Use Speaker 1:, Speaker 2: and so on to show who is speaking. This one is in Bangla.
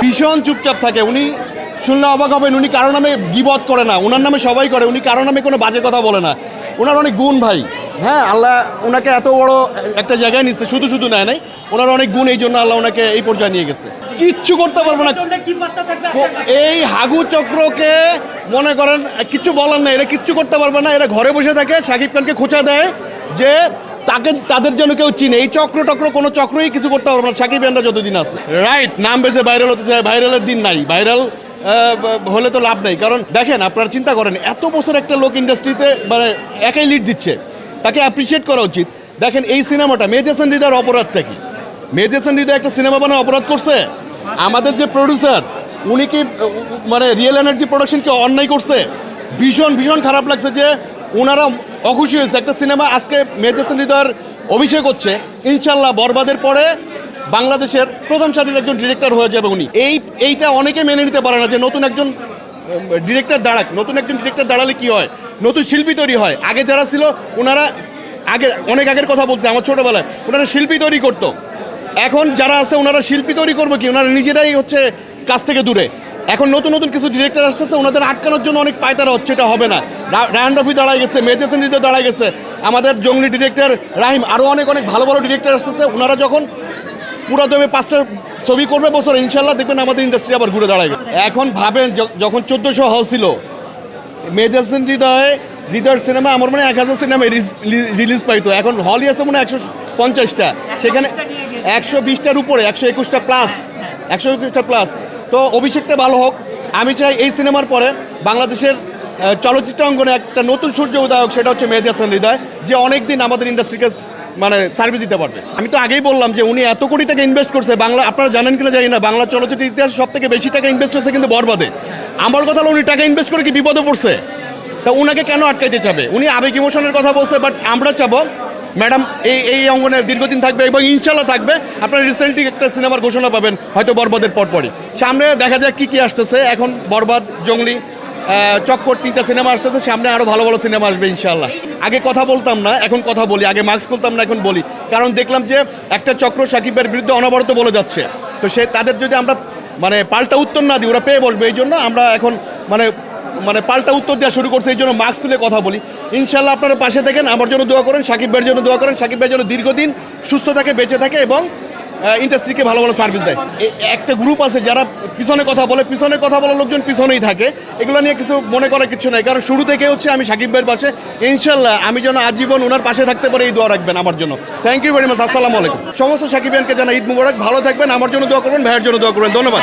Speaker 1: ভীষণ চুপচাপ থাকে। উনি শুনলে অবাক হবেন, উনি কারো নামে গীবত করে না, ওনার নামে সবাই করে, উনি কারো নামে কোনো বাজে কথা বলে না। ওনার অনেক গুণ ভাই, হ্যাঁ, আল্লাহ ওনাকে এত বড় একটা জায়গায় নিচ্ছে, শুধু শুধু নেয় নাই, ওনার অনেক গুণ, এই জন্য আল্লাহ ওনাকে এই পর্যায়ে নিয়ে গেছে। কিচ্ছু করতে পারবো না এই হাগু চক্রকে, মনে করেন কিচ্ছু বলার না, এরা কিচ্ছু করতে পারবে না। এরা ঘরে বসে থাকে, শাকিব খানকে খোঁচা দেয় যে তাদের জন্য কেউ চিনে। এই চক্র কোনো চক্রই কিছু করতে পারবে না শাকিব খানরা যতদিন আছে। রাইট, নাম বেঁচে ভাইরাল হতে চায়, ভাইরালের দিন নাই, ভাইরাল হলে তো লাভ নেই। কারণ দেখেন, আপনারা চিন্তা করেন, এত বছর একটা লোক ইন্ডাস্ট্রিতে মানে একাই লিড দিচ্ছে, তাকে অ্যাপ্রিসিয়েট করা উচিত। দেখেন এই সিনেমাটা, মেহেদী হাসান হৃদয়ের অপরাধটা কি? মেহেদী হাসান হৃদয় একটা সিনেমা বানায় অপরাধ করছে? আমাদের যে প্রডিউসার, উনি কি মানে রিয়েল এনার্জি প্রোডাকশনকে অন্যায় করছে? ভীষণ ভীষণ খারাপ লাগছে যে ওনারা অখুশি হয়েছে। একটা সিনেমা আজকে মেহেদী হাসান হৃদয়ের অভিষেক হচ্ছে, ইনশাল্লাহ বরবাদের পরে বাংলাদেশের প্রথম সারির একজন ডিরেক্টর হয়ে যাবে উনি। এইটা অনেকে মেনে নিতে পারে না যে নতুন একজন ডিরেক্টর দাঁড়াক। নতুন একজন ডিরেক্টর দাঁড়ালে কি হয়, নতুন শিল্পী তৈরি হয়। আগে যারা ছিল ওনারা অনেক আগের কথা বলছে, আমার ছোটোবেলায় ওনারা শিল্পী তৈরি করতো। এখন যারা আছে ওনারা শিল্পী তৈরি করবো কি, ওনারা নিজেরাই হচ্ছে কাছ থেকে দূরে। এখন নতুন নতুন কিছু ডিরেক্টর আসতেছে, ওনাদের আটকানোর জন্য অনেক পায়তারা হচ্ছে, এটা হবে না। রায়হান রাফি দাঁড়ায় গেছে, মেহেদী হাসান হৃদয় দাঁড়ায় গেছে, আমাদের জঙ্গলি ডিরেক্টর রাহিম, আরও অনেক ভালো ভালো ডিরেক্টর আসতেছে। ওনারা যখন পুরো দমে 5টা ছবি করবে বছর, ইনশাল্লাহ দেখবেন আমাদের ইন্ডাস্ট্রি আবার ঘুরে দাঁড়ায়। এখন ভাবেন, যখন 1400 হল ছিল, মেহেদী হাসান হৃদয়ের সিনেমা আমার মনে হয় 1000 সিনেমা রিলিজ পাইতো। এখন হলই আছে মনে হয় 150টা, সেখানে 120টার উপরে, 121টা প্লাস। তো অভিষেকটা ভালো হোক। আমি চাই এই সিনেমার পরে বাংলাদেশের চলচ্চিত্র অঙ্গনে একটা নতুন সূর্য উদয় হোক, সেটা হচ্ছে মেহেদী হাসান হৃদয়, যে অনেকদিন আমাদের ইন্ডাস্ট্রিকে মানে সার্ভিস দিতে পারবে। আমি তো আগেই বললাম যে উনি এত কোটি টাকা ইনভেস্ট করছে বাংলা, আপনারা জানেন কিনা জানি না, বাংলা চলচ্চিত্রের ইতিহাসে সব থেকে বেশি টাকা ইনভেস্ট হচ্ছে কিন্তু বরবাদে। আমার কথা হলো, উনি টাকা ইনভেস্ট করে কি বিপদে পড়ছে? তা উনাকে কেন আটকাইতে চাবে? উনি আবেগ ইমোশনের কথা বলছে, বাট আমরা চাবো ম্যাডাম এই অঙ্গনে দীর্ঘদিন থাকবে এবং ইনশাল্লাহ থাকবে। আপনারা রিসেন্টলি একটা সিনেমার ঘোষণা পাবেন হয়তো বরবাদের পরপরই। সামনে দেখা যাক কি আসতেছে। এখন বরবাদ, জঙ্গলি, চক্কর, 3টা সিনেমা আসতেছে, সামনে আরও ভালো ভালো সিনেমা আসবে ইনশাল্লাহ। আগে কথা বলতাম না, এখন কথা বলি। আগে মাস্ক খুলতাম না, এখন বলি। কারণ দেখলাম যে একটা চক্র সাকিবের বিরুদ্ধে অনবরত বলে যাচ্ছে, তো তাদের যদি আমরা মানে পাল্টা উত্তর না দিই, ওরা পেয়ে বসবে। এই জন্য আমরা এখন মানে পাল্টা উত্তর দেওয়া শুরু করছে। এই জন্য মাস্ক খুলে কথা বলি। ইনশাল্লাহ আপনারা পাশে থাকেন, আমার জন্য দোয়া করেন, সাকিব ভাইয়ের জন্য দোয়া করেন, সাকিব ভাইয়ের জন্য দীর্ঘদিন সুস্থ থাকে, বেঁচে থাকে এবং ইন্ডাস্ট্রিকে ভালো ভালো সার্ভিস দেয়। একটা গ্রুপ আছে যারা পিছনে কথা বলার লোকজন পিছনেই থাকে। এগুলো নিয়ে কিছু মনে করার কিছু নাই, কারণ শুরু থেকে হচ্ছে আমি সাকিব ভাইয়ের পাশে। ইনশাল্লাহ আমি যেন আজীবন ওনার পাশে থাকতে পারি, এই দোয়া রাখবেন আমার জন্য। Thank you very much. আসসালামু আলাইকুম। সমস্ত সাকিব ভাইকে জানা ঈদ মুবারক। ভালো থাকবেন, আমার জন্য দোয়া করবেন, ভাইয়ের জন্য দোয়া করবেন। ধন্যবাদ।